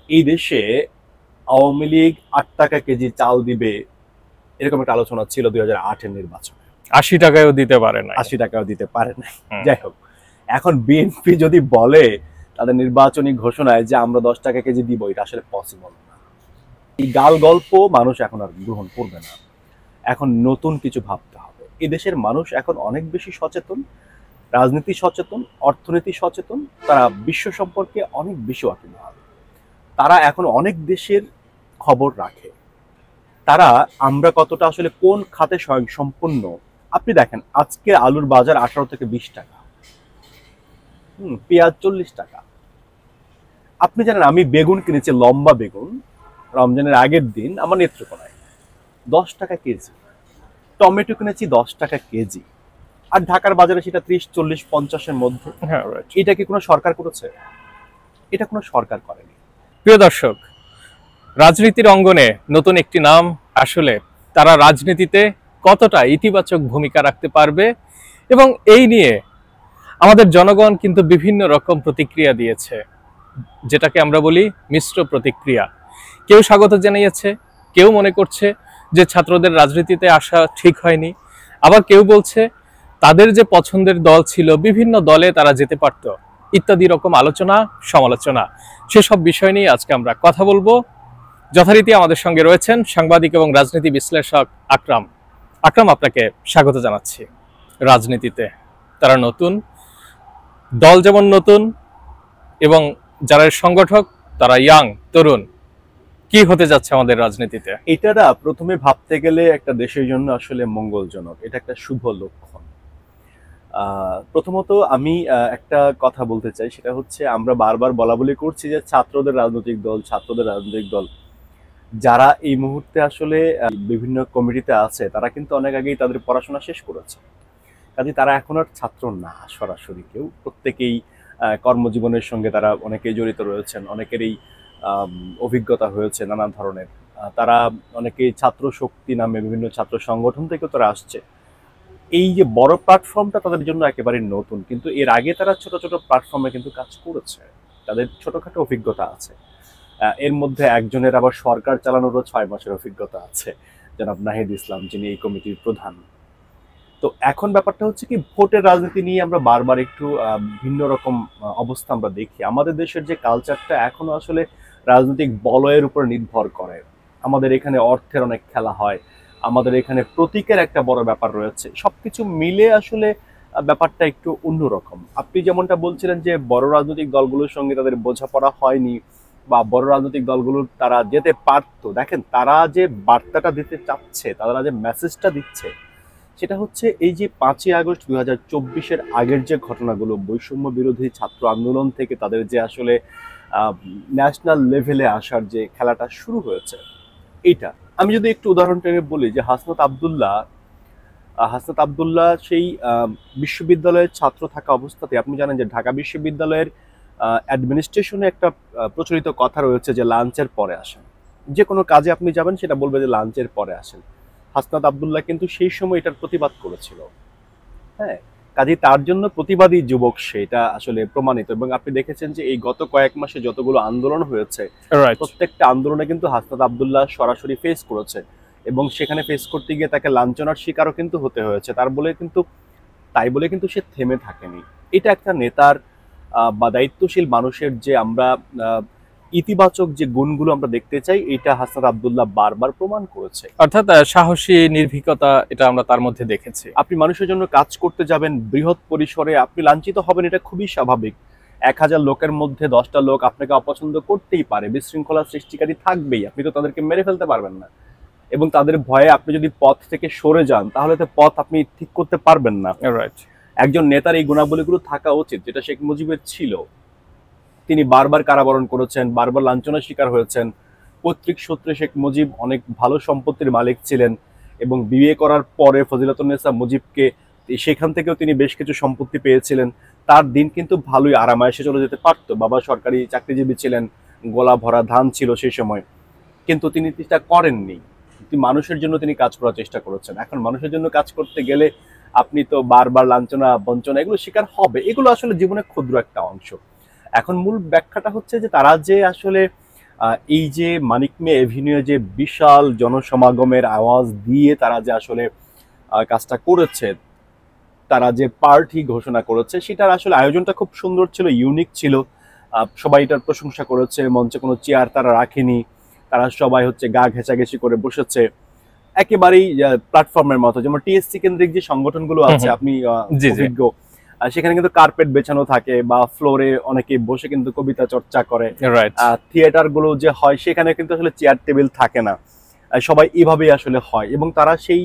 এই দেশে আওয়ামী লীগ ৮ টাকা কেজি চাল দিবে, এরকম একটা আলোচনা ছিল 2008-এর নির্বাচনে। 80 টাকায়ও দিতে পারে নাই। 80 টাকাও দিতে পারে নাই। যাই হোক, এখন বিএনপি যদি বলে তাদের নির্বাচনী ঘোষণায় যে আমরা 10 টাকা কেজি দিব, এটা আসলে পসিবল না। এই গাল গল্প মানুষ এখন আর গ্রহণ করবে না। এখন নতুন কিছু ভাবতে হবে। এই দেশের মানুষ এখন অনেক বেশি সচেতন, রাজনীতি সচেতন, অর্থনীতি সচেতন, তারা বিশ্ব সম্পর্কে অনেক বেশি ওয়াকিবহাল। তারা এখন অনেক দেশের খবর রাখে। তারা আমরা কতটা আসলে কোন খাতে স্বয়ংসম্পূর্ণ। আপনি দেখেন আজকে আলুর বাজার 18 থেকে 20 টাকা, পেঁয়াজ 40 টাকা। আপনি জানেন আমি বেগুন কিনেছি, লম্বা বেগুন, রমজানের আগের দিন আমার নেত্রকোনায় 10 টাকা কেজি। টমেটো কিনেছি 10 টাকা কেজি। আর ঢাকার বাজারে সেটা 30, 40, 50-এর মধ্যে। হ্যাঁ, রাইট। এটা কি কোনো সরকার করেছে? এটা কোনো সরকার করেনি। প্রিয় দর্শক, রাজনীতির অঙ্গনে নতুন একটি নাম আসলে তারা রাজনীতিতে কতটা ইতিবাচক ভূমিকা রাখতে পারবে, এবং এই নিয়ে আমাদের জনগণ কিন্তু বিভিন্ন রকম প্রতিক্রিয়া দিয়েছে, যেটাকে আমরা বলি মিশ্র প্রতিক্রিয়া। কেউ স্বাগত জানিয়েছে, কেউ মনে করছে যে ছাত্রদের রাজনীতিতে আসা ঠিক হয়নি, আবার কেউ বলছে তাদের যে পছন্দের দল ছিল বিভিন্ন দলে তারা যেতে পারত, ইত্যাদি রকম আলোচনা সমালোচনা। সেসব বিষয় নিয়ে আজকে আমরা কথা বলবো। যথারীতি আমাদের সঙ্গে রয়েছেন সাংবাদিক এবং রাজনীতি বিশ্লেষক আকরাম। আকরাম, আপনাকে স্বাগত জানাচ্ছি। রাজনীতিতে তারা নতুন, দল যেমন নতুন, এবং যারা সংগঠক তারা ইয়াং, তরুণ। কি হতে যাচ্ছে আমাদের রাজনীতিতে? এটা না প্রথমে ভাবতে গেলে একটা দেশের জন্য আসলে মঙ্গলজনক, এটা একটা শুভ লক্ষণ। প্রথমত আমি একটা কথা বলতে চাই, সেটা হচ্ছে আমরা বারবার বলা বলি করছি যে ছাত্রদের রাজনৈতিক দল, ছাত্রদের রাজনৈতিক দল। যারা এই মুহূর্তে আসলে বিভিন্ন কমিটিতে আছে তারা কিন্তু অনেক আগেই তাদের পড়াশোনা শেষ করেছে, কাজে তারা এখন আর ছাত্র না সরাসরি কেউ। প্রত্যেকেই কর্মজীবনের সঙ্গে তারা অনেকেই জড়িত রয়েছেন, অনেকেরই অভিজ্ঞতা হয়েছে নানান ধরনের। তারা অনেকেই ছাত্র শক্তি নামে বিভিন্ন ছাত্র সংগঠন থেকে তারা আসছে। এই যে বড় প্ল্যাটফর্মটা তাদের জন্য একেবারে নতুন, কিন্তু এর আগে তারা ছোট ছোট প্ল্যাটফর্মে কিন্তু কাজ করেছে, তাদের ছোটখাটো অভিজ্ঞতা আছে। এর মধ্যে একজনের আবার সরকার চালানোরও 6 মাসের অভিজ্ঞতা আছে, জনাব নাহিদ ইসলাম, যিনি এই কমিটির প্রধান। তো এখন ব্যাপারটা হচ্ছে কি, ভোটের রাজনীতি নিয়ে আমরা বারবার একটু ভিন্ন রকম অবস্থা আমরা দেখি। আমাদের দেশের যে কালচারটা এখনো আসলে রাজনৈতিক বলয়ের উপর নির্ভর করে। আমাদের এখানে অর্থের অনেক খেলা হয়, আমাদের এখানে প্রতীকের একটা বড় ব্যাপার রয়েছে। সবকিছু মিলে আসলে ব্যাপারটা একটু অন্যরকম। আপনি যেমনটা বলছিলেন যে বড় রাজনৈতিক দলগুলোর সঙ্গে তাদের বোঝাপড়া হয়নি, বা বড় রাজনৈতিক দলগুলোর তারা যেতে পারতো। দেখেন তারা যে বার্তাটা দিতে চাচ্ছে, তারা যে মেসেজটা দিচ্ছে, সেটা হচ্ছে এই যে 5ই আগস্ট 2024-এর আগের যে ঘটনাগুলো, বৈষম্য বিরোধী ছাত্র আন্দোলন থেকে তাদের যে আসলে ন্যাশনাল লেভেলে আসার যে খেলাটা শুরু হয়েছে, এইটা আমি যদি একটু উদাহরণ টেনে বলি যে হাসনাত আবদুল্লাহ সেই বিশ্ববিদ্যালয়ের ছাত্র থাকা অবস্থাতে, আপনি জানেন যে ঢাকা বিশ্ববিদ্যালয়ের অ্যাডমিনিস্ট্রেশনে একটা প্রচলিত কথা রয়েছে যে লাঞ্চের পরে আসেন। যে কোনো কাজে আপনি যাবেন সেটা বলবে যে লাঞ্চের পরে আসেন। হাসনাত আবদুল্লাহ কিন্তু সেই সময় এটার প্রতিবাদ করেছিল। হ্যাঁ, কাজে তার জন্য প্রতিবাদী যুবক সে, এটা আসলে প্রমাণিত। এবং আপনি দেখেছেন যে এই গত কয়েক মাসে যতগুলো আন্দোলন হয়েছে, রাইট। প্রত্যেকটা আন্দোলনে কিন্তু হাসনাত আবদুল্লাহ সরাসরি ফেস করেছে, এবং সেখানে ফেস করতে গিয়ে তাকে লাঞ্ছনার শিকারও কিন্তু হতে হয়েছে। তাই বলে কিন্তু সে থেমে থাকেনি। এটা একটা নেতার বা দায়িত্বশীল মানুষের যে আমরা ইতিবাচক যে গুণগুলো আমরা দেখতে চাই, এটা হাসনাত আবদুল্লাহ বারবার প্রমাণ করেছে। অর্থাৎ সাহসী নির্ভীকতা, এটা আমরা তার মধ্যে দেখেছি। আপনি মানুষের জন্য কাজ করতে যাবেন বৃহৎ পরিসরে, আপনি লাঞ্ছিত হবেন, এটা খুবই স্বাভাবিক। 1000 লোকের মধ্যে 10টা লোক আপনাকে অপছন্দ করতেই পারে, বিশৃঙ্খলা সৃষ্টিকারী থাকবেই, আপনি তো তাদেরকে মেরে ফেলতে পারবেন না। এবং তাদের ভয়ে আপনি যদি পথ থেকে সরে যান, তাহলে তো পথ আপনি ঠিক করতে পারবেন না। রাইট। একজন নেতার এই গুণাবলীগুলো থাকা উচিত, যেটা শেখ মুজিবের ছিল। তিনি বারবার কারাবরণ করেছেন, বারবার লাঞ্ছনার শিকার হয়েছেন। পৈতৃক সূত্রে শেখ মুজিব অনেক ভালো সম্পত্তির মালিক ছিলেন, এবং বিয়ে করার পরে ফজিলাতুন্নেসা মুজিবকে সেখান থেকেও তিনি বেশ কিছু সম্পত্তি পেয়েছিলেন। তার দিন কিন্তু ভালোই আরামায়েশে চলে যেতে পারতো। বাবা সরকারি চাকরিজীবী ছিলেন, গলা ভরা ধান ছিল সেই সময়, কিন্তু তিনি চেষ্টা করেননি। মানুষের জন্য তিনি কাজ করার চেষ্টা করেছেন। এখন মানুষের জন্য কাজ করতে গেলে আপনি তো বারবার লাঞ্ছনা বঞ্চনা এগুলো শিকার হবে। এগুলো আসলে জীবনের ক্ষুদ্র একটা অংশ। এখন মূল ব্যাখ্যাটা হচ্ছে যে তারা যে আসলে এই যে মানিক মিয়া এভিনিউ যে বিশাল জনসমাগমের আওয়াজ দিয়ে তারা যে আসলে কাজটা করেছে, তারা যে পার্টি ঘোষণা করেছে, সেটার আসলে আয়োজনটা খুব সুন্দর ছিল, ইউনিক ছিল। সবাই এটার প্রশংসা করেছে। মঞ্চে কোনো চেয়ার তারা রাখেনি, তারা সবাই হচ্ছে গা ঘেঁষাঘেঁষি করে বসেছে একেবারেই প্ল্যাটফর্মের মতো। যেমন টিএসসি কেন্দ্রিক যে সংগঠনগুলো আছে, আপনি জি জি অভিজ্ঞ, সেখানে কিন্তু কার্পেট বেছানো থাকে বা ফ্লোরে অনেকে বসে কিন্তু কবিতা চর্চা করে। রাইট। থিয়েটার গুলো যে হয় সেখানে কিন্তু আসলে চেয়ার টেবিল থাকে না, সবাই এভাবেই আসলে হয়, এবং তারা সেই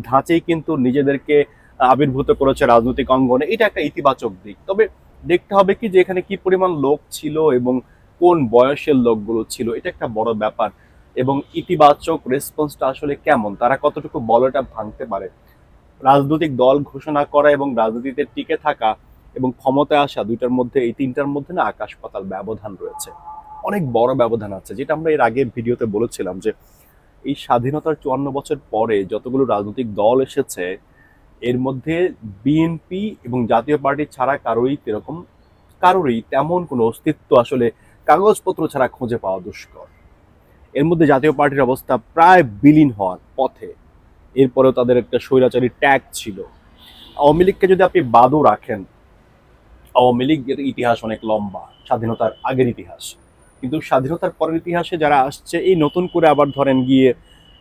ধাঁচেই কিন্তু নিজেদেরকে আবির্ভূত করেছে রাজনৈতিক অঙ্গনে। এটা একটা ইতিবাচক দিক। তবে দেখতে হবে কি যে এখানে কি পরিমাণ লোক ছিল এবং কোন বয়সের লোকগুলো ছিল, এটা একটা বড় ব্যাপার। এবং ইতিবাচক রেসপন্সটা আসলে কেমন, তারা কতটুকু বলটা ভাঙতে পারে। রাজনৈতিক দল ঘোষণা করা এবং রাজনীতিতে টিকে থাকা এবং ক্ষমতায় আসা, দুইটার মধ্যে, এই তিনটার মধ্যে না আকাশ পাতাল ব্যবধান রয়েছে, অনেক বড় ব্যবধান আছে। যেটা আমরা এর আগের ভিডিওতে বলেছিলাম যে এই স্বাধীনতার 54 বছর পরে যতগুলো রাজনৈতিক দল এসেছে, এর মধ্যে বিএনপি এবং জাতীয় পার্টি ছাড়া কারোরই তেমন কোনো অস্তিত্ব আসলে কাগজপত্র ছাড়া খুঁজে পাওয়া দুষ্কর। এর মধ্যে জাতীয় পার্টির অবস্থা প্রায় বিলীন হওয়ার পথে। এরপরেও তাদের একটা স্বৈরাচারী ট্যাগ ছিল। আওয়ামী লীগকে যদি আপনি বাদও রাখেন, আওয়ামী লীগের ইতিহাস অনেক লম্বা, স্বাধীনতার আগের ইতিহাস। কিন্তু স্বাধীনতার পরের ইতিহাসে যারা আসছে, এই নতুন করে আবার ধরেন গিয়ে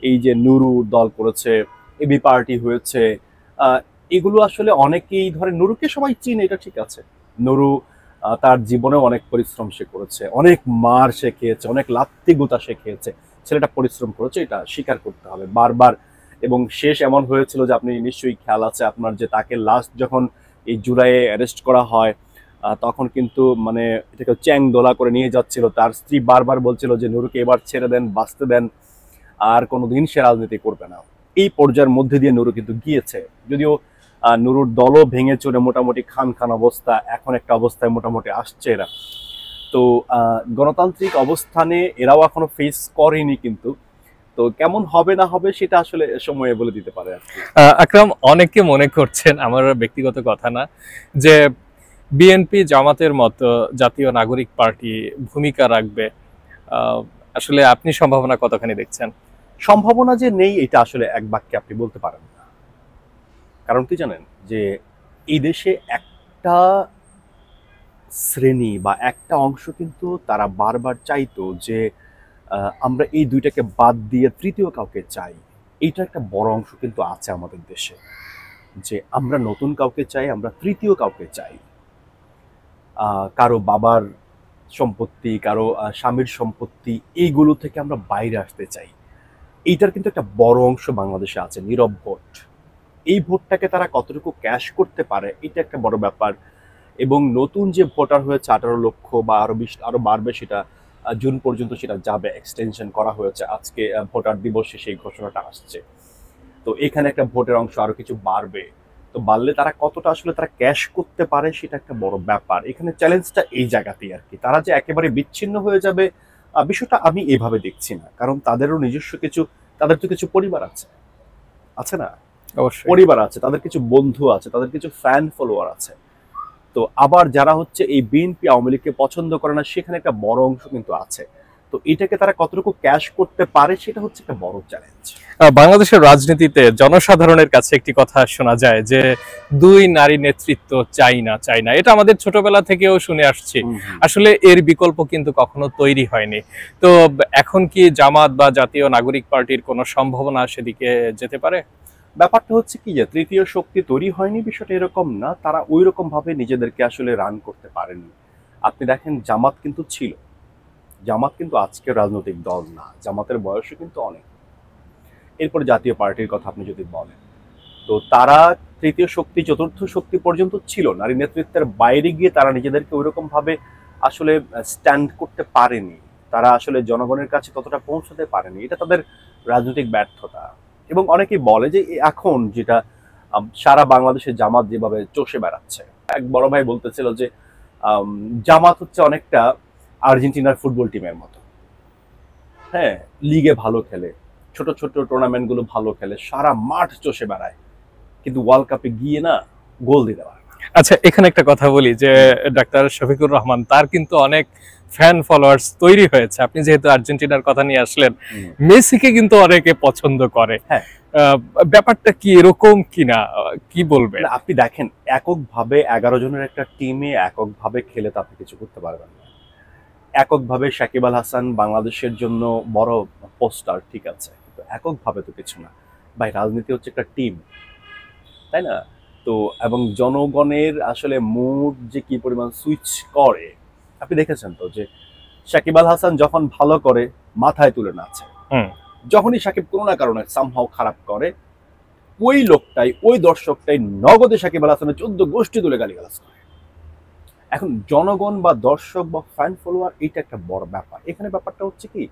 এই যে নুরু দল করেছে, এবি পার্টি হয়েছে, এগুলো আসলে অনেকেই ধরেন, নুরুকে সবাই চিনে, এটা ঠিক আছে। নুরু তার জীবনে অনেক পরিশ্রম সে করেছে, অনেক মার সে খেয়েছে, অনেক লাত্তি গুতা সে খেয়েছে, ছেলেটা পরিশ্রম করেছে, এটা স্বীকার করতে হবে বারবার। এবং শেষ এমন হয়েছিল যে আপনি নিশ্চয়ই খেয়াল আছে আপনার, যে তাকে লাস্ট যখন এই জুলাইয়ে অ্যারেস্ট করা হয়, তখন কিন্তু মানে এটাকে চ্যাং দোলা করে নিয়ে যাচ্ছিল। তার স্ত্রী বারবার বলছিল যে নুরুকে এবার ছেড়ে দেন, বাঁচতে দেন, আর কোনোদিন সে রাজনীতি করবে না। এই পর্যায়ের মধ্যে দিয়ে নুরু কিন্তু গিয়েছে, যদিও নুরুর দলও ভেঙে চড়ে মোটামুটি খান খান অবস্থা, এখন একটা অবস্থায় মোটামুটি আসছে এরা। তো গণতান্ত্রিক অবস্থানে এরাও এখনো ফেস করেনি, কিন্তু তো কেমন হবে না হবে সেটা আসলে সময়ে বলে দিতে পারে আর কি। আকরাম, অনেকে মনে করছেন, আমার ব্যক্তিগত কথা না, যে বিএনপি জামাতের মতো জাতীয় নাগরিক পার্টি ভূমিকা রাখবে। আসলে আপনি সম্ভাবনা কতখানি দেখছেন? সম্ভাবনা যে নেই এটা আসলে এক বাক্যে আপনি বলতে পারেন না। কারণ কি জানেন, যে এই দেশে একটা শ্রেণী বা একটা অংশ কিন্তু তারা বারবার চাইতো যে আমরা এই দুইটাকে বাদ দিয়ে তৃতীয় কাউকে চাই। এইটা একটা বড় অংশ কিন্তু আছে আমাদের দেশে, যে আমরা নতুন কাউকে চাই, আমরা তৃতীয় কাউকে চাই। কারো বাবার সম্পত্তি, কারো স্বামীর সম্পত্তি, এইগুলো থেকে আমরা বাইরে আসতে চাই। এইটার কিন্তু একটা বড় অংশ বাংলাদেশে আছে, নীরব ভোট। এই ভোটটাকে তারা কতটুকু ক্যাশ করতে পারে, এটা একটা বড় ব্যাপার। এবং নতুন যে ভোটার হয়েছে 18 লক্ষ বা আরো বাড়বে, সেটা জুন পর্যন্ত সেটা যাবে, এক্সটেনশন করা হয়েছে। আজকে ভোটার দিবসে সেই ঘোষণাটা আসছে। তো এখানে একটা ভোটের অংশ আরো কিছু বাড়বে। তো বাড়লে তারা কতটা আসলে তারা ক্যাশ করতে পারে, সেটা একটা বড় ব্যাপার। এখানে চ্যালেঞ্জটা এই জায়গাতেই আর কি। তারা যে একেবারে বিচ্ছিন্ন হয়ে যাবে, বিষয়টা আমি এভাবে দেখছি না। কারণ তাদেরও নিজস্ব কিছু, তাদের তো কিছু পরিবার আছে, আছে না? অবশ্যই। পরিবার আছে, তাদের কিছু বন্ধু আছে, তাদের কিছু ফ্যান ফলোয়ার আছে। তো আবার যারা হচ্ছে এই বিএনপি আওয়ামী লীগকে পছন্দ করে না, সেখানে একটা বড় অংশ কিন্তু আছে। তো এটাকে তারা কতটুকু ক্যাশ করতে পারে, সেটা হচ্ছে একটা বড় চ্যালেঞ্জ। বাংলাদেশের রাজনীতিতে জনসাধারণের কাছে একটি কথা শোনা যায় যে দুই নারী নেতৃত্ব চাই না, চাই না। এটা আমাদের ছোটবেলা থেকেও শুনে আসছি। আসলে এর বিকল্প কিন্তু কখনো তৈরি হয়নি। তো এখন কি জামাত বা জাতীয় নাগরিক পার্টির কোনো সম্ভাবনা সেদিকে যেতে পারে? ব্যাপারটা হচ্ছে কি, যে তৃতীয় শক্তি তৈরি হয়নি, বিষয়টা এরকম না। তারা ওই রকম ভাবে নিজেদেরকে আসলে রান করতে পারেনি। আপনি দেখেন, জামাত কিন্তু ছিল, জামাত কিন্তু আজকের রাজনৈতিক দল না, জামাতের বয়সও কিন্তু অনেক। এরপর জাতীয় পার্টির কথা আপনি যদি বলেন, তো তারা তৃতীয় শক্তি, চতুর্থ শক্তি পর্যন্ত ছিল। নারী নেতৃত্বের বাইরে গিয়ে তারা নিজেদেরকে ওইরকম ভাবে আসলে স্ট্যান্ড করতে পারেনি। তারা আসলে জনগণের কাছে ততটা পৌঁছাতে পারেনি। এটা তাদের রাজনৈতিক ব্যর্থতা। এবং অনেকেই বলে যে এখন যেটা সারা বাংলাদেশে জামাত যেভাবে চষে বেড়াচ্ছে, এক বড় ভাই বলতেছিল যে জামাত হচ্ছে অনেকটা আর্জেন্টিনার ফুটবল টিমের মতো। হ্যাঁ, লিগে ভালো খেলে, ছোট ছোট টুর্নামেন্টগুলো ভালো খেলে, সারা মাঠ চষে বেড়ায়, কিন্তু ওয়ার্ল্ড কাপে গিয়ে না গোল দিতে পারে না। আচ্ছা, এখানে একটা কথা বলি যে ডাক্তার শফিকুর রহমান তার কিন্তু অনেক ফ্যান ফলোয়ার্স তৈরি হয়েছে। আপনি যেহেতু আর্জেন্টিনার কথা নিয়ে আসলেন, মেসিকে কিন্তু অনেকে পছন্দ করে। হ্যাঁ, আহ, ব্যাপারটা কি এরকম কিনা, কি বলবেন? না, আপনি দেখেন এককভাবে 11 জনের একটা টিমে এককভাবে খেলে তো আপনি কিছু করতে পারবেন না। এককভাবে সাকিব আল হাসান বাংলাদেশের জন্য বড় পোস্টার, ঠিক আছে, কিন্তু এককভাবে তো কিছু না ভাই। রাজনীতি হচ্ছে একটা টিম, তাই না? তো এবং জনগণের আসলে মুড যে কি পরিমাণ সুইচ করে আপনি দেখেছেন তো, যে সাকিব আল হাসান যখন ভালো করে মাথায় তুলে নাচে, হুম। যখনই সাকিব কোনো না কারণে সামহাও খারাপ করে, ওই লোকটাই, ওই দর্শকটাই নগদে সাকিব আল হাসানের 14 গোষ্ঠী তুলে গালিগালাজ করে। এখন জনগণ বা দর্শক বা ফ্যান ফলোয়ার, এটা একটা বড় ব্যাপার। এখানে ব্যাপারটা হচ্ছে কি,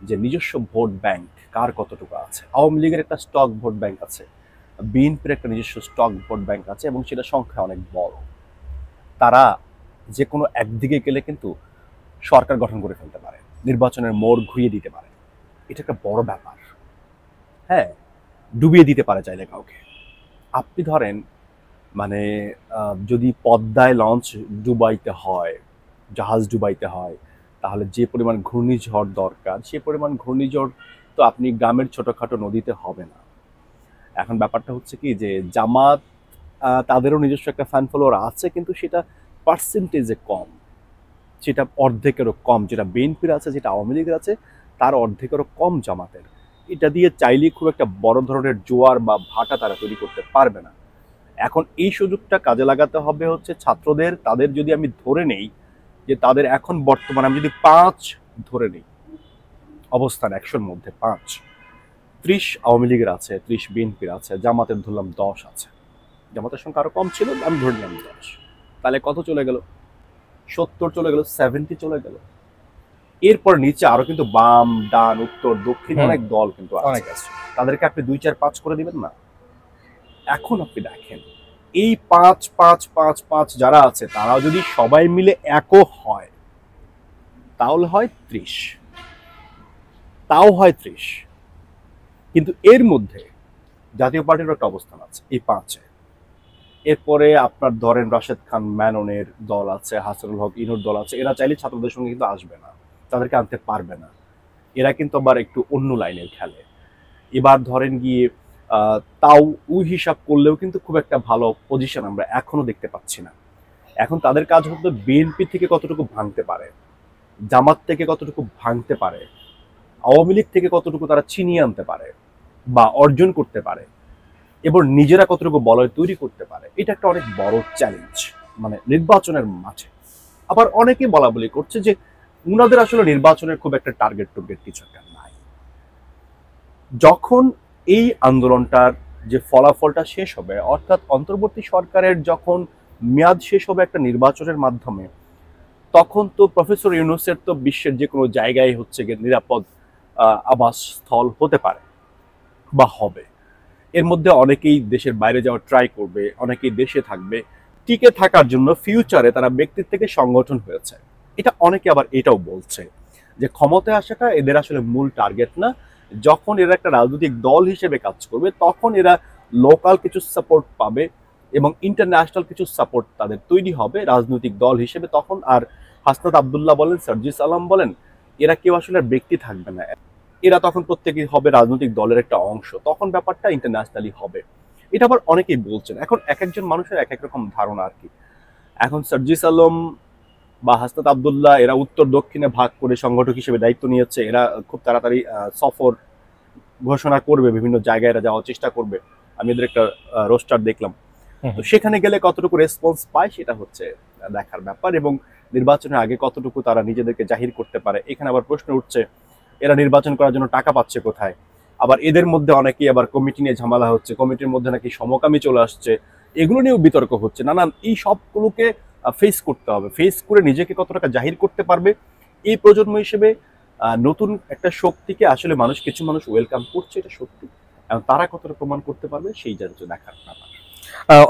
যে নিজস্ব ভোট ব্যাংক কার কতটুকু আছে। আওয়ামী লীগের একটা স্টক ভোট ব্যাংক আছে, বিএনপির একটা নিজস্ব স্টক ভোট ব্যাংক আছে, এবং সেটা সংখ্যা অনেক বড়। তারা যে কোনো একদিকে গেলে কিন্তু সরকার গঠন করে ফেলতে পারে, নির্বাচনের মোড় ঘুরিয়ে দিতে পারে। এটা একটা বড় ব্যাপার। হ্যাঁ, ডুবিয়ে দিতে পারে চাইলে কাউকে। আপনি ধরেন মানে যদি পদ্মায় লঞ্চ ডুবাইতে হয়, জাহাজ ডুবাইতে হয়, তাহলে যে পরিমাণ ঘূর্ণিঝড় দরকার সে পরিমাণ ঘূর্ণিঝড় তো আপনি গ্রামের ছোটখাটো নদীতে হবে না। এখন ব্যাপারটা হচ্ছে কি, যে জামাত তাদেরও নিজস্ব একটা ফ্যান ফলোয়ার আছে, কিন্তু সেটা পার্সেন্টেজে কম, সেটা অর্ধেকেরও কম। যেটা বিএনপির আছে, যেটা আওয়ামী লীগের আছে, তার অর্ধেকেরও কম জামাতের। এটা দিয়ে চাইলেই খুব একটা বড় ধরনের জোয়ার বা ভাটা তারা তৈরি করতে পারবে না। এখন এই সুযোগটা কাজে লাগাতে হবে হচ্ছে ছাত্রদের। তাদের যদি আমি ধরে নেই যে তাদের এখন বর্তমানে আমি যদি 5 ধরে নেই অবস্থান, 100-র মধ্যে 5, 30 আওয়ামী লীগের আছে, 30 বিএনপির আছে, জামাতের ধরলাম 10 আছে, জামাতের সংখ্যা আরো কম ছিল, আমি ধরে নিলাম 10, তাহলে কত চলে গেল? 70 চলে গেল, 70 চলে গেল। এরপর নিচে আরো কিন্তু বাম, ডান, উত্তর, দক্ষিণ অনেক দল কিন্তু অনেক আছে। আছে। তাদেরকে আপনি 2, 4, 5 করে দিবেন না? এখন আপনি দেখেন এই 5, 5, 5, 5 যারা আছে তারা যদি সবাই মিলে একও হয়, তাহলে হয় 30, তাও হয় 30। কিন্তু এর মধ্যে জাতীয় পার্টির একটা অবস্থান আছে এই 5-এ। এরপরে আপনার ধরেন রাশেদ খান ম্যাননের দল আছে, হাসানুল হক ইনুর দল আছে। এরা চাইলে ছাত্রদের সঙ্গে কিন্তু আসবে না, তাদেরকে আনতে পারবে না। এরা কিন্তু আবার একটু অন্য লাইনের খেলে। এবার ধরেন গিয়ে তাও ওই হিসাব করলেও কিন্তু খুব একটা ভালো পজিশন আমরা এখনো দেখতে পাচ্ছি না। এখন তাদের কাজ হতো বিএনপি থেকে কতটুকু ভাঙতে পারে, জামাত থেকে কতটুকু ভাঙতে পারে, আওয়ামী লীগ থেকে কতটুকু তারা ছিনিয়ে আনতে পারে বা অর্জন করতে পারে, এবং নিজেরা কতটুকু বলয় তৈরি করতে পারে। এটা একটা অনেক বড় চ্যালেঞ্জ মানে নির্বাচনের মাঠে। আবার অনেকে বলা বলি করছে যে উনাদের আসলে নির্বাচনের খুব একটা টার্গেট টুর্গেট কিছু একটা নাই। যখন এই আন্দোলনটার যে ফলাফলটা শেষ হবে, অর্থাৎ অন্তর্বর্তী সরকারের যখন মেয়াদ শেষ হবে একটা নির্বাচনের মাধ্যমে, তখন তো প্রফেসর ইউনূসের তো বিশ্বের যে কোনো জায়গায় হচ্ছে গিয়ে নিরাপদ আবাসস্থল হতে পারে বা হবে। এর মধ্যে অনেকেই দেশের বাইরে যাওয়ার ট্রাই করবে, অনেকেই দেশে থাকবে। টিকে থাকার জন্য ফিউচারে তারা ব্যক্তির থেকে সংগঠন হয়েছে। এটা অনেকে আবার এটাও বলছে যে ক্ষমতায় আসাটা এদের আসলে মূল টার্গেট না। যখন এরা একটা রাজনৈতিক দল হিসেবে কাজ করবে তখন এরা লোকাল কিছু সাপোর্ট পাবে এবং ইন্টারন্যাশনাল কিছু সাপোর্ট তাদের তৈরি হবে রাজনৈতিক দল হিসেবে তখন। আর হাসনাত আবদুল্লাহ বলেন, সার্জিস আলম বলেন, এরা কেউ আসলে ব্যক্তি থাকবে না, এরা তখন প্রত্যেকেই হবে রাজনৈতিক দলের একটা অংশ। তখন ব্যাপারটা ইন্টারন্যাশনালি হবে। এটা আবার অনেকেই বলছেন। এখন এক একজন মানুষের এক এক রকম ধারণা আর কি। এখন সার্জিস আলম বা হাসনাত আবদুল্লাহ এরা উত্তর দক্ষিণে ভাগ করে সংগঠক হিসেবে দায়িত্ব নিয়েছে। এরা খুব তাড়াতাড়ি সফর ঘোষণা করবে, বিভিন্ন জায়গায় এরা যাওয়ার চেষ্টা করবে। আমি এদের একটা রোস্টার দেখলাম, তো সেখানে গেলে কতটুকু রেসপন্স পায় সেটা হচ্ছে দেখার ব্যাপার, এবং নির্বাচনের আগে কতটুকু তারা নিজেদেরকে জাহির করতে পারে। এখানে আবার প্রশ্ন উঠছে এরা নির্বাচন করার জন্য টাকা পাচ্ছে কোথায়। আবার এদের মধ্যে অনেকেই আবার কমিটি নিয়ে ঝামেলা হচ্ছে, কমিটির মধ্যে নাকি সমকামী চলে আসছে, এগুলো নিয়েও বিতর্ক হচ্ছে। নানান এই সবগুলোকে ফেস করতে হবে। ফেস করে নিজেকে কত টাকা জাহির করতে পারবে, এই প্রজন্ম হিসেবে নতুন একটা শক্তিকে আসলে কিছু মানুষ ওয়েলকাম করছে, এটা সত্যি। এবং তারা কতটা প্রমাণ করতে পারবে সেই জায়গাটা দেখার ব্যাপার।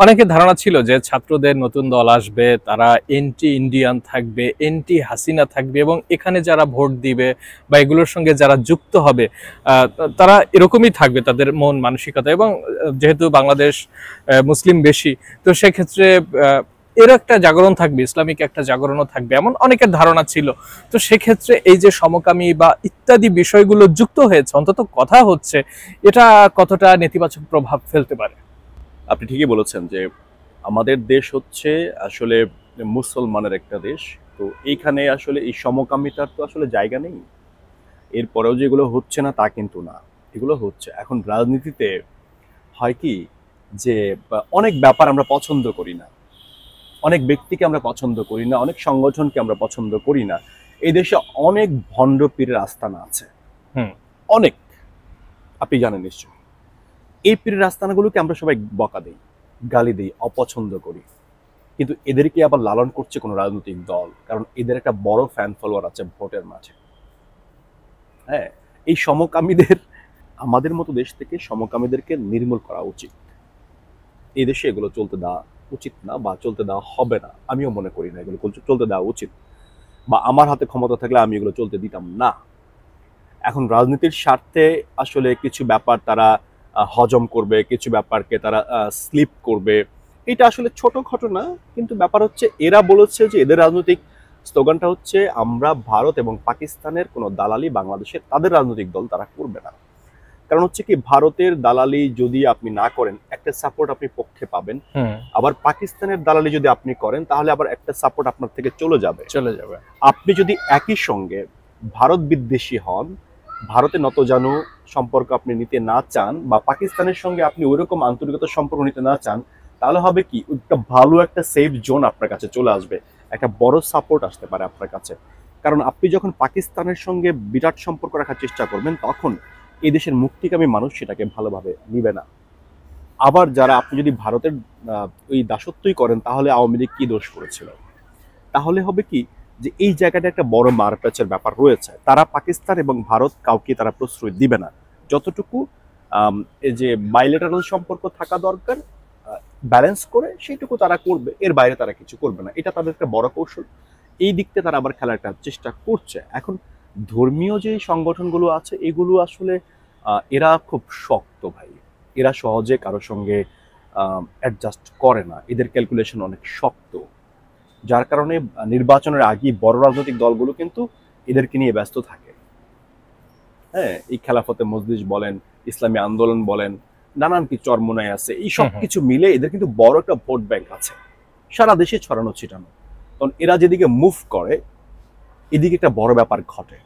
অনেকের ধারণা ছিল যে ছাত্রদের নতুন দল আসবে, তারা এন্টি ইন্ডিয়ান থাকবে, এন্টি হাসিনা থাকবে, এবং এখানে যারা ভোট দিবে বা এগুলোর সঙ্গে যারা যুক্ত হবে তারা এরকমই থাকবে তাদের মন মানসিকতা। এবং যেহেতু বাংলাদেশ মুসলিম বেশি, তো সেক্ষেত্রে এর একটা জাগরণ থাকবে, ইসলামিক একটা জাগরণও থাকবে, এমন অনেকের ধারণা ছিল। তো সেক্ষেত্রে এই যে সমকামী বা ইত্যাদি বিষয়গুলো যুক্ত হয়েছে, অন্তত কথা হচ্ছে, এটা কতটা নেতিবাচক প্রভাব ফেলতে পারে? আপনি ঠিকই বলেছেন যে আমাদের দেশ হচ্ছে আসলে মুসলমানের একটা দেশ। তো এইখানে আসলে এই সমকামিতার তো আসলে জায়গা নেই। এরপরেও যেগুলো হচ্ছে না তা কিন্তু না, এগুলো হচ্ছে। এখন রাজনীতিতে হয় কি যে অনেক ব্যাপার আমরা পছন্দ করি না, অনেক ব্যক্তিকে আমরা পছন্দ করি না, অনেক সংগঠনকে আমরা পছন্দ করি না। এই দেশে অনেক ভণ্ড পীরের আস্তানা আছে, হুম। অনেক। আপনি জানেন নিশ্চয়। এই পীরের আস্তানাগুলোকে আমরা সবাই বকা দিই, গালি দিই, অপছন্দ করি। কিন্তু এদেরকে আবার লালন করছে কোনো রাজনৈতিক দল, কারণ এদের একটা বড় ফ্যান ফলোয়ার আছে ভোটের মাঠে। হ্যাঁ, এই সমকামীদের, আমাদের মতো দেশ থেকে সমকামীদেরকে নির্মূল করা উচিত। এই দেশে এগুলো চলতে দেওয়া উচিত না, বা চলতে দেওয়া হবে না। আমিও মনে করি না এগুলো চলতে দেওয়া উচিত, বা আমার হাতে ক্ষমতা থাকলে আমি এগুলো চলতে দিতাম না। এখন রাজনীতির স্বার্থে আসলে কিছু ব্যাপার তারা হজম করবে, কিছু ব্যাপারকে তারা স্লিপ করবে, এটা আসলে ছোট ঘটনা। কিন্তু ব্যাপার হচ্ছে এরা বলেছে যে এদের রাজনৈতিক স্লোগানটা হচ্ছে আমরা ভারত এবং পাকিস্তানের কোনো দালালি বাংলাদেশের তাদের রাজনৈতিক দল তারা করবে না। কারণ হচ্ছে কি, ভারতের দালালি যদি আপনি না করেন একটা সাপোর্ট আপনি পক্ষে পাবেন, আবার পাকিস্তানের দালালি যদি আপনি করেন তাহলে আবার একটা সাপোর্ট আপনার থেকে চলে যাবে। আপনি যদি একই সঙ্গে ভারত বিদ্বেষী হন, ভারতে নতজানু সম্পর্ক আপনি নিতে না চান, বা পাকিস্তানের সঙ্গে আপনি ওইরকম আন্তরিকতার সম্পর্ক নিতে না চান, তাহলে হবে কি, একটা ভালো একটা সেফ জোন আপনার কাছে চলে আসবে, একটা বড় সাপোর্ট আসতে পারে আপনার কাছে। কারণ আপনি যখন পাকিস্তানের সঙ্গে বিরাট সম্পর্ক রাখার চেষ্টা করবেন, তখন এই দেশের মুক্তিকামী মানুষ সেটাকে ভালোভাবে নিবে না। আবার যারা, আপনি যদি ভারতের ওই দাসত্বই করেন, তাহলে আওয়ামী লীগ কি দোষ করেছিল? তাহলে হবে কি, যে এই জায়গাটা একটা বড় মারপ্যাচের ব্যাপার রয়েছে। তারা পাকিস্তান এবং ভারত কাউকে তারা প্রশ্রয় দিবে না। যতটুকু এই যে বাইলেটারাল সম্পর্ক থাকা দরকার ব্যালেন্স করে, সেইটুকু তারা করবে, এর বাইরে তারা কিছু করবে না। এটা তাদের একটা বড় কৌশল। এই দিকটা তারা আবার খেলার চেষ্টা করছে। এখন ধর্মীয় যে সংগঠনগুলো আছে এগুলো আসলে এরা খুব শক্ত ভাই, এরা সহজে কারোর সঙ্গে অ্যাডজাস্ট করে না, এদের ক্যালকুলেশন অনেক শক্ত। যার কারণে নির্বাচনের আগে বড় রাজনৈতিক দলগুলো কিন্তু এদেরকে নিয়ে ব্যস্ত থাকে। হ্যাঁ, এই খেলাফতে মজলিস বলেন, ইসলামী আন্দোলন বলেন, নানান কি চরমোনাই আছে, এই সব কিছু মিলে এদের কিন্তু বড় একটা ভোট ব্যাংক আছে, সারা দেশে ছড়ানো ছিটানো। তখন এরা যেদিকে মুভ করে, এদিকে একটা বড় ব্যাপার ঘটে।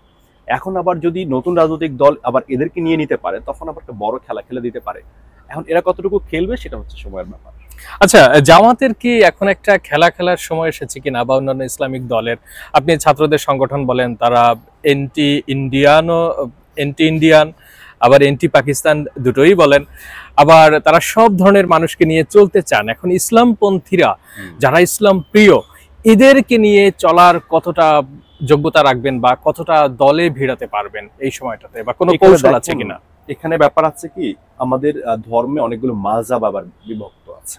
এখন আবার যদি নতুন রাজনৈতিক দল আবার এদেরকে নিয়ে নিতে পারে, তখন আবার একটা বড় খেলা খেলে দিতে পারে। এখন এরা কতটুকু খেলবে সেটা হচ্ছে সময়ের ব্যাপার। আচ্ছা, জামাতের কি এখন একটা খেলা খেলার সময় এসেছে কিনা, বা অন্যান্য ইসলামিক দলের? আপনি ছাত্রদের সংগঠন বলেন, তারা এন্টি ইন্ডিয়ান, আবার এন্টি পাকিস্তান দুটোই বলেন, আবার তারা সব ধরনের মানুষকে নিয়ে চলতে চান। এখন ইসলামপন্থীরা, যারা ইসলাম প্রিয়, এদেরকে নিয়ে চলার কতটা যোগ্যতা রাখবেন, বা কতটা দলে ভিড়াতে পারবেন এই সময়টাতে, বা কোনো কৌশল আছে কিনা? এখানে ব্যাপার আছে কি, আমাদের ধর্মে অনেকগুলো মাযহাব আবার বিভক্ত আছে।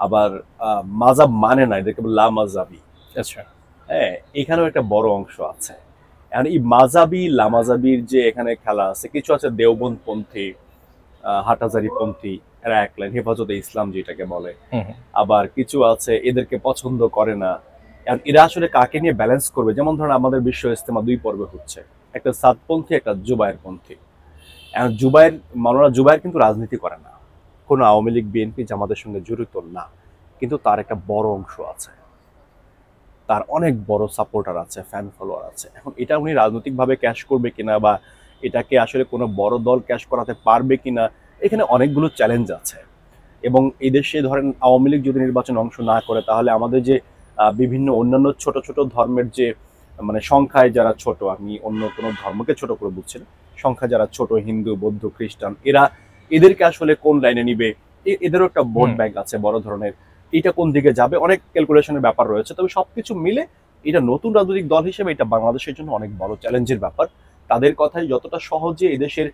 আবার মাযহাব মানে না, এদেরকে লা মাযহাবি। আচ্ছা, হ্যাঁ, এখানেও একটা বড় অংশ আছে। এখন এই মাযহাবি লামাযাবির যে এখানে খেলা আছে, কিছু আছে দেওবন্দপন্থী, হাটহাজারীপন্থী, এরা এক লাইন, হেফাজতে ইসলাম যেটাকে বলে। আবার কিছু আছে এদেরকে পছন্দ করে না। এখন এরা আসলে কাকে নিয়ে ব্যালেন্স করবে? যেমন ধরেন আমাদের বিশ্ব ইজতেমা 2 পর্বে হচ্ছে, একটা সাদপন্থী, একটা জুবায়েরপন্থী। এখন মাওলানা জুবায়ের কিন্তু রাজনীতি করে না, কোনো আওয়ামী লীগ বিএনপি জামাতের সঙ্গে জড়িত না, কিন্তু তার একটা বড় অংশ আছে, তার অনেক বড় সাপোর্টার আছে, ফ্যান ফলোয়ার আছে। এখন এটা উনি রাজনৈতিকভাবে ক্যাশ করবে কিনা, বা এটাকে আসলে কোনো বড় দল ক্যাশ করাতে পারবে কিনা, এখানে অনেকগুলো চ্যালেঞ্জ আছে। এবং এই দেশে ধরেন আওয়ামী লীগ যদি নির্বাচনে অংশ না করে, তাহলে আমাদের যে বিভিন্ন অন্যান্য ছোট ছোট ধর্মের যে, মানে সংখ্যায় যারা ছোট, আমি অন্য কোনো ধর্মকে ছোট করে বুঝছি না, সংখ্যা যারা ছোট, হিন্দু, বৌদ্ধ, খ্রিস্টান, এদেরকে আসলে কোন লাইনে নিবে, এদেরও একটা ভোট ব্যাংক আছে বড় ধরনের। এটা কোন দিকে যাবে, অনেক ক্যালকুলেশনের ব্যাপার রয়েছে। তবে সবকিছু মিলে এটা নতুন রাজনৈতিক দল হিসেবে এটা বাংলাদেশের জন্য অনেক বড় চ্যালেঞ্জের ব্যাপার। তাদের কথায় যতটা সহজে এদেশের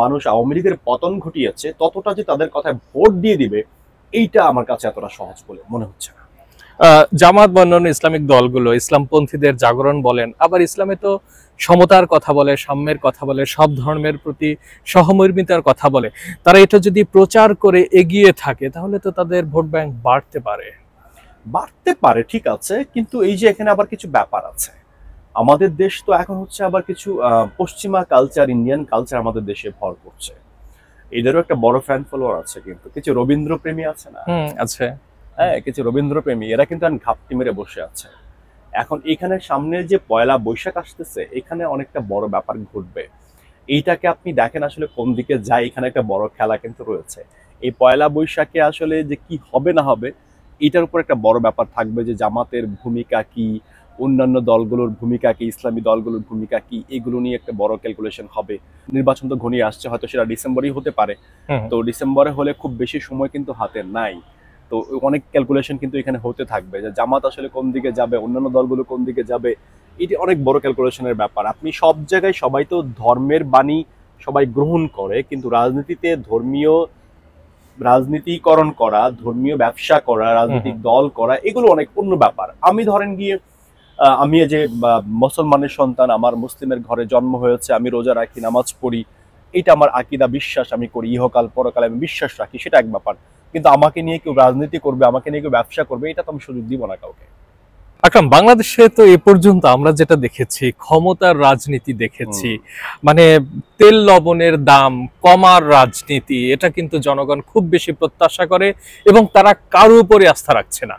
মানুষ আওয়ামী লীগের পতন ঘটিয়েছে, ততটা যে তাদের কথায় ভোট দিয়ে দিবে এইটা আমার কাছে এতটা সহজ বলে মনে হচ্ছে না। জামাত বা অন্যান্য ইসলামিক দলগুলো ইসলামপন্থীদের জাগরণ বলেন, আবার ইসলামে তো সমতার কথা বলে, সাম্যের কথা বলে, সব ধর্মের প্রতি সহমর্মিতার কথা বলে। তারা এটা যদি প্রচার করে এগিয়ে থাকে তাহলে তো তাদের ভোট ব্যাংক বাড়তে পারে। বাড়তে পারে, ঠিক আছে, কিন্তু এই যে এখানে আবার কিছু ব্যাপার আছে। আমাদের দেশ তো এখন হচ্ছে আবার কিছু পশ্চিমা কালচার, ইন্ডিয়ান কালচার আমাদের দেশে ভর করছে। এদেরও একটা বড় ফ্যান ফলোয়ার আছে, কিন্তু কিছু রবীন্দ্র প্রেমী আছে না, আছে। হ্যাঁ, কিছু রবীন্দ্র প্রেমী, এরা কিন্তু এখন ঘাপটি মেরে বসে আছে। এখন এখানে সামনে যে পয়লা বৈশাখ আসতেছে, এখানে অনেকটা বড় ব্যাপার ঘটবে। এইটাকে আপনি দেখেন আসলে কোন দিকে যায়, এখানে একটা বড় খেলা কিন্তু রয়েছে। এই পয়লা বৈশাখে আসলে যে কি হবে না হবে, এটার উপর একটা বড় ব্যাপার থাকবে, যে জামাতের ভূমিকা কি, অন্যান্য দলগুলোর ভূমিকা কি, ইসলামী দলগুলোর ভূমিকা কি, এগুলো নিয়ে একটা বড় ক্যালকুলেশন হবে। নির্বাচন তো ঘনিয়ে আসছে, হয়তো সেটা ডিসেম্বরেই হতে পারে। তো ডিসেম্বরে হলে খুব বেশি সময় কিন্তু হাতে নাই। তো অনেক ক্যালকুলেশন কিন্তু এখানে হতে থাকবে, যে জামাত আসলে কোন দিকে যাবে, অন্যান্য দলগুলো কোন দিকে যাবে। এটি অনেক বড় ক্যালকুলেশনের ব্যাপার। আপনি সব জায়গায়, সবাই তো ধর্মের বাণী সবাই গ্রহণ করে, কিন্তু রাজনীতিতে ধর্মীয় রাজনীতিকরণ করা, ধর্মীয় ব্যবসা করা, রাজনৈতিক দল করা, এগুলো অনেক অন্য ব্যাপার। আমি ধরেন গিয়ে আমি যে মুসলমানের সন্তান, আমার মুসলিমের ঘরে জন্ম হয়েছে, আমি রোজা রাখি, নামাজ পড়ি, এটা আমার আকিদা, বিশ্বাস, আমি করি, ইহকাল পরকালে আমি বিশ্বাস রাখি, সেটা এক ব্যাপার। কিন্তু আমাকে নিয়ে কেউ রাজনীতি করবে, আমাকে নিয়ে কেউ ব্যবসা করবে, এটা তো আমি সুযোগ দিব না কাউকে। আকরাম, বাংলাদেশে তো এ পর্যন্ত আমরা যেটা দেখেছি, ক্ষমতার রাজনীতি দেখেছি, মানে তেল লবণের দাম কমার রাজনীতি, এটা কিন্তু জনগণ খুব বেশি প্রত্যাশা করে এবং তারা কারো উপরে আস্থা রাখছে না।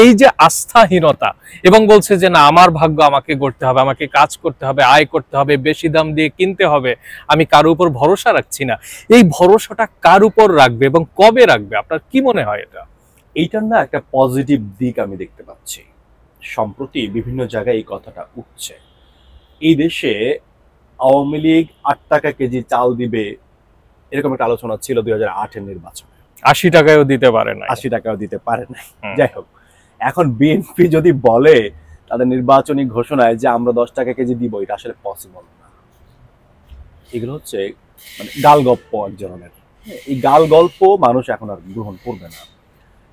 এই যে আস্থাহীনতা, এবং বলছে যে না, আমার ভাগ্য আমাকে গড়তে হবে, আমাকে কাজ করতে হবে, আয় করতে হবে, বেশি দাম দিয়ে কিনতে হবে, আমি কারো উপর ভরসা রাখছি না। এই ভরসাটা কার উপর রাখবে এবং কবে রাখবে? আপনার কি মনে হয় এটা? এইটার না একটা পজিটিভ দিক আমি দেখতে পাচ্ছি। সম্প্রতি বিভিন্ন জায়গায় এই কথাটা উঠছে। এই দেশে আওয়ামী লীগ ৮ টাকা কেজি চাল দিবে, এরকম একটা আলোচনা ছিল 2008-এর নির্বাচনে। ৮০ টাকায়ও দিতে পারে না। ৮০ টাকাও দিতে পারে নাই। যাই হোক, এখন বিএনপি যদি বলে তাদের নির্বাচনী ঘোষণায় যে আমরা 10 টাকা কেজি দিব, এটা আসলে পসিবল না। এগুলো হচ্ছে মানে গাল গপ্প এক ধরনের। এই গাল গল্প মানুষ এখন আর গ্রহণ করবে না।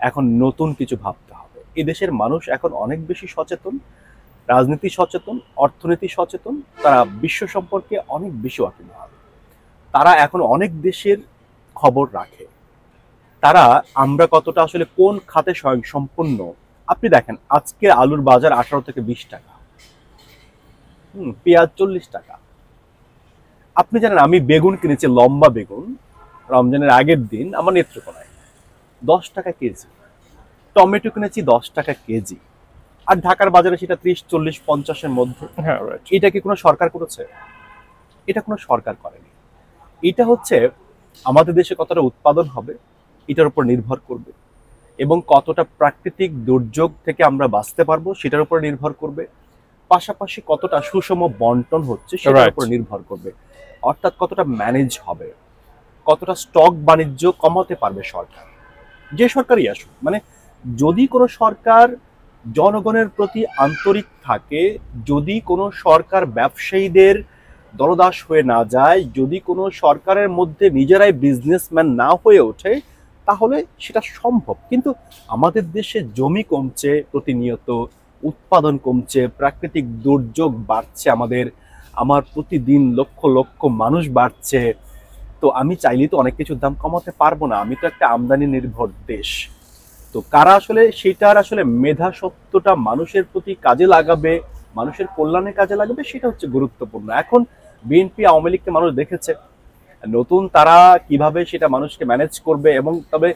এখন নতুন কিছু ভাবতে হবে। এই দেশের মানুষ এখন অনেক বেশি সচেতন, রাজনীতি সচেতন, অর্থনীতি সচেতন, তারা বিশ্ব সম্পর্কে অনেক বেশি ওয়াকিবহাল। তারা এখন অনেক দেশের খবর রাখে। তারা আমরা কতটা আসলে কোন খাতে স্বয়ংসম্পূর্ণ, আপনি দেখেন আজকে আলুর বাজার 18 থেকে 20 টাকা, পেঁয়াজ 40 টাকা। আপনি জানেন আমি বেগুন কিনেছি, লম্বা বেগুন, রমজানের আগের দিন আমার নেত্রকোনায় 10 টাকা কেজি। টমেটো কিনেছি 10 টাকা কেজি। আর ঢাকার বাজারে সেটা 30, 40, 50-এর মধ্যে। এটা কি কোনো সরকার করেছে? এটা কোনো সরকার করেনি। এটা হচ্ছে আমাদের দেশে কতটা উৎপাদন হবে এটার উপর নির্ভর করবে, এবং কতটা প্রাকৃতিক দুর্যোগ থেকে আমরা বাঁচতে পারবো সেটার উপর নির্ভর করবে। পাশাপাশি কতটা সুষম বন্টন হচ্ছে সেটার উপর নির্ভর করবে। অর্থাৎ কতটা ম্যানেজ হবে, কতটা স্টক বাণিজ্য কমাতে পারবে সরকার, যে সরকারই আসুক। মানে যদি কোনো সরকার জনগণের প্রতি আন্তরিক থাকে, যদি কোনো সরকার ব্যবসায়ীদের দলদাস হয়ে না যায়, যদি কোনো সরকারের মধ্যে নিজেরাই বিজনেসম্যান না হয়ে ওঠে, তাহলে সেটা সম্ভব। কিন্তু আমাদের দেশে জমি কমছে প্রতিনিয়ত, উৎপাদন কমছে, প্রাকৃতিক দুর্যোগ বাড়ছে, আমার প্রতিদিন লক্ষ লক্ষ মানুষ বাড়ছে। তো আমি চাইলেই তো অনেক কিছুর দাম কমাতে পারবো না, আমি তো একটা আমদানি নির্ভর দেশ। তো কারা আসলে সেটার আসলে মেধা সত্যটা মানুষের প্রতি কাজে লাগাবে, মানুষের কল্যাণে কাজে লাগাবে, সেটা হচ্ছে গুরুত্বপূর্ণ। এখন বিএনপি আওয়ামী লীগকে মানুষ দেখেছে, নতুন তারা কিভাবে সেটা মানুষকে ম্যানেজ করবে। এবং তবে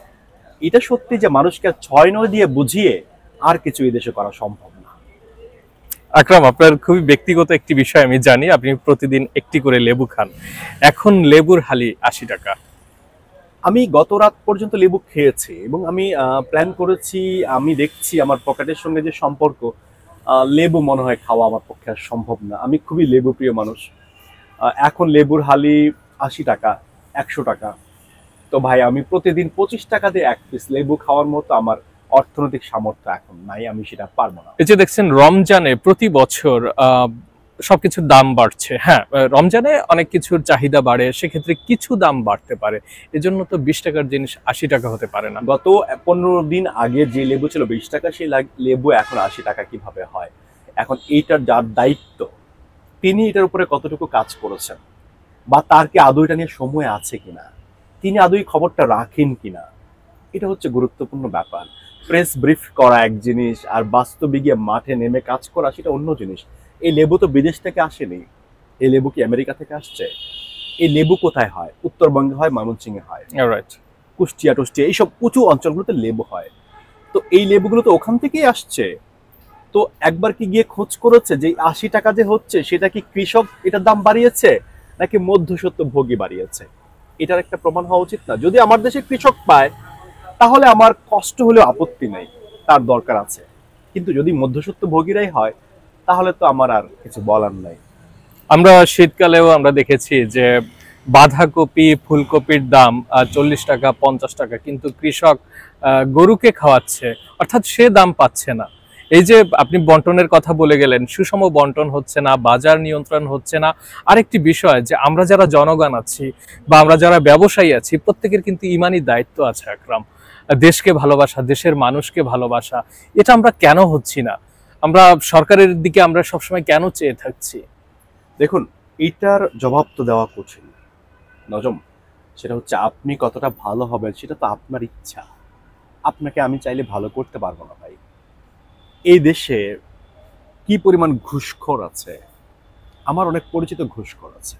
এটা সত্যি যে মানুষকে 6-9 দিয়ে বুঝিয়ে আর কিছু এই দেশে করা সম্ভব না। আকরাম, আপনার খুবই ব্যক্তিগত একটি বিষয় আমি জানি, আপনি প্রতিদিন একটি করে লেবু খান। এখন লেবুর হালি 80 টাকা। আমি গত রাত পর্যন্ত লেবু খেয়েছি এবং আমি প্ল্যান করেছি, আমি দেখছি আমার পকেটের সঙ্গে যে সম্পর্ক, লেবু মনে হয় খাওয়া আমার পক্ষে আর সম্ভব না। আমি খুবই লেবু প্রিয় মানুষ। এখন লেবুর হালি 80 টাকা, 100 টাকা। তো ভাই আমি প্রতিদিন 25 টাকা দিয়ে 1 পিস লেবু খাওয়ার মতো আমার অর্থনৈতিক সামর্থ্য এখন নাই, আমি সেটা পারবো না। এই যে দেখছেন রমজানে প্রতি বছর সবকিছুর দাম বাড়ছে। হ্যাঁ, রমজানে অনেক কিছুর চাহিদা বাড়ে, সেক্ষেত্রে কিছু দাম বাড়তে পারে। এজন্য তো 20 টাকার জিনিস 80 টাকা হতে পারে না। গত 15 দিন আগে যে লেবু ছিল 20 টাকা, সেই লেবু এখন 80 টাকা কিভাবে হয়? এখন এইটার যার দায়িত্ব, তিনি এটার উপরে কতটুকু কাজ করেছেন, বা তার কি আদৌ এটা নিয়ে সময় আছে কিনা, তিনি আদৌ এই খবরটা রাখেন কিনা, এটা হচ্ছে গুরুত্বপূর্ণ ব্যাপার। প্রেস ব্রিফ করা এক জিনিস, আর বাস্তবে গিয়ে মাঠে নেমে কাজ করা সেটা অন্য জিনিস। এই লেবু তো বিদেশ থেকে আসেনি, এই লেবু কি আমেরিকা থেকে আসছে? এই লেবু কোথায় হয়? উত্তরবঙ্গে হয়, ময়মনসিংহে হয়, রাইট। কুষ্টিয়া টুষ্টিয়া এইসব উঁচু অঞ্চলগুলোতে লেবু হয়। তো এই লেবুগুলো তো ওখান থেকেই আসছে। তো একবার কি গিয়ে খোঁজ করেছে যে 80 টাকা যে হচ্ছে সেটা কি কৃষক এটার দাম বাড়িয়েছে নাকি মধ্যস্বত্ব ভোগী বাড়িয়েছে? এটার একটা প্রমাণ হওয়া উচিত না? যদি আমার দেশে কৃষক পায় তাহলে আমার কষ্ট হলেও আপত্তি নেই, তার দরকার আছে। কিন্তু যদি মধ্যস্বত্ব ভোগীরাই হয় তাহলে তো আমার আর কিছু বলার নাই। আমরা শীতকালেও আমরা দেখেছি যে বাঁধাকপি, ফুলকপির দাম 40 টাকা, 50 টাকা, কিন্তু কৃষক গরুকে খাওয়াচ্ছে, অর্থাৎ সে দাম পাচ্ছে না। এই যে আপনি বন্টনের কথা বলে গেলেন, সুষম বন্টন হচ্ছে না, বাজার নিয়ন্ত্রণ হচ্ছে না। আরেকটি বিষয় যে আমরা যারা জনগণ আছি বা আমরা যারা ব্যবসায়ী আছি, প্রত্যেকের কিন্তু ইমানি দায়িত্ব আছে আকরাম। দেশকে ভালোবাসা, দেশের মানুষকে ভালোবাসা, এটা আমরা কেন হচ্ছি না? আমরা সরকারের দিকে আমরা সবসময় কেন চেয়ে থাকছি? দেখুন, এইটার জবাব তো দেওয়া কঠিন নজম। সেটা হচ্ছে আপনি কতটা ভালো হবেন সেটা তো আপনার ইচ্ছা। আপনাকে আমি চাইলে ভালো করতে পারবো না ভাই। এই দেশে কি পরিমাণ ঘুষখোর আছে! আমার অনেক পরিচিত ঘুষখোর আছে,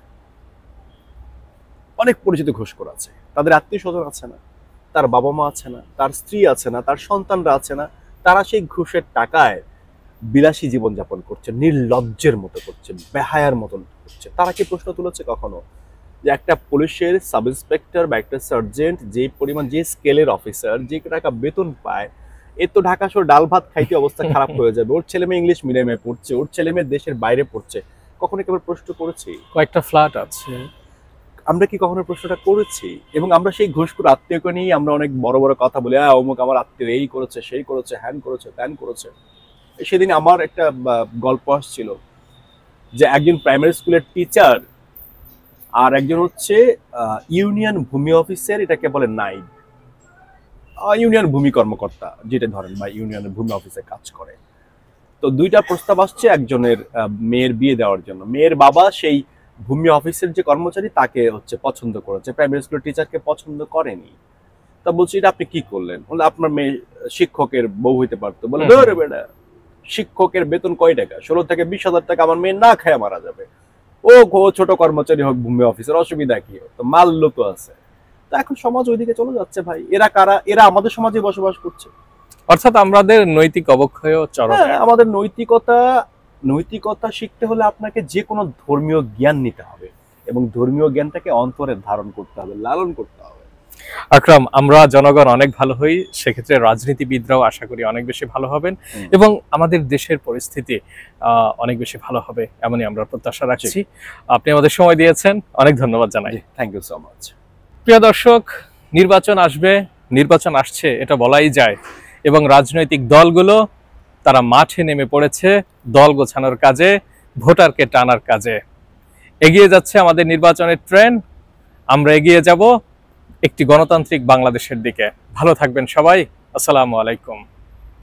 অনেক পরিচিত ঘুষখোর আছে। তাদের আত্মীয় স্বজন আছে না, তার বাবা মা আছে না, তার স্ত্রী আছে না, তার সন্তানরা আছে না। তারা সেই ঘুষের টাকায় বিলাসী জীবনযাপন করছে, নির্লজ্জের মতো করছে, বেহায়ার মতন করছে। তারা কি প্রশ্ন তুলেছে কখনো যে একটা পুলিশের সাব ইন্সপেক্টর বা একটা সার্জেন্ট যে পরিমাণ, যে স্কেলের অফিসার, যে টাকা বেতন পায়, এর তো ঢাকা শহর ডাল ভাত খাইতে অবস্থা খারাপ হয়ে যাবে। ওর ছেলে মেয়ে ইংলিশ মিডিয়ামে পড়ছে, ওর ছেলে মেয়ে দেশের বাইরে পড়ছে। কখনো কেবল প্রশ্ন করেছি? কয়েকটা ফ্ল্যাট আছে। আমরা কি কখনো প্রশ্নটা করেছি? এবং আমরা সেই ঘুষখোর আত্মীয়কে নিয়ে আমরা অনেক বড় বড় কথা বলি, অমুক আমার আত্মীয় এই করেছে, সেই করেছে, হ্যান করেছে, ত্যান করেছে। সেদিন আমার একটা গল্প আসছিল যে একজন প্রাইমারি স্কুলের টিচার আর একজন হচ্ছে ইউনিয়ন ভূমি অফিসের, এটাকে বলে নাইব, ইউনিয়ন ভূমি কর্মকর্তা যেটা ধরেন, বা ইউনিয়নের ভূমি অফিসে কাজ করে। তো দুইটা প্রস্তাব আসছে একজনের মেয়ের বিয়ে দেওয়ার জন্য। মেয়ের বাবা সেই ভূমি অফিসের যে কর্মচারী তাকে হচ্ছে পছন্দ করেছে, প্রাইমারি স্কুলের টিচারকে পছন্দ করেনি। তা বলছি এটা আপনি কি করলেন? বলে আপনার মেয়ে শিক্ষকের বউ হইতে পারতো। বলে ধরে বেটা, শিক্ষকের বেতন কয় টাকা? 16 থেকে 20,000 টাকা। আমার মেয়ে না খায় মারা যাবে। ও ছোট কর্মচারী হোক, ভূমি অফিসের, অসুবিধা কি? তো মাল্য তো আছে। তা এখন সমাজ ওইদিকে চলে যাচ্ছে ভাই। এরা কারা? এরা আমাদের সমাজে বসবাস করছে। অর্থাৎ আমাদের নৈতিক অবক্ষয় চরমে। হ্যাঁ, আমাদের নৈতিকতা শিখতে হলে আপনাকে যে কোনো ধর্মীয় জ্ঞান নিতে হবে, এবং ধর্মীয় জ্ঞানটাকে অন্তরে ধারণ করতে হবে, লালন করতে হবে। আকরাম, আমরা জনগণ অনেক ভালো হই, সেক্ষেত্রে রাজনীতিবিদরাও আশা করি অনেক বেশি ভালো হবেন, এবং আমাদের দেশের পরিস্থিতি অনেক বেশি ভালো হবে, এমনই আমরা প্রত্যাশা রাখছি। আপনি আমাদের সময় দিয়েছেন, অনেক ধন্যবাদ জানাই। Thank you so much. প্রিয় দর্শক, নির্বাচন আসবে, নির্বাচন আসছে এটা বলাই যায়, এবং রাজনৈতিক দলগুলো তারা মাঠে নেমে পড়েছে দল গোছানোর কাজে, ভোটারকে টানার কাজে। এগিয়ে যাচ্ছে আমাদের নির্বাচনের ট্রেন, আমরা এগিয়ে যাব একটি গণতান্ত্রিক বাংলাদেশের দিকে। ভালো থাকবেন সবাই। আসসালামু আলাইকুম।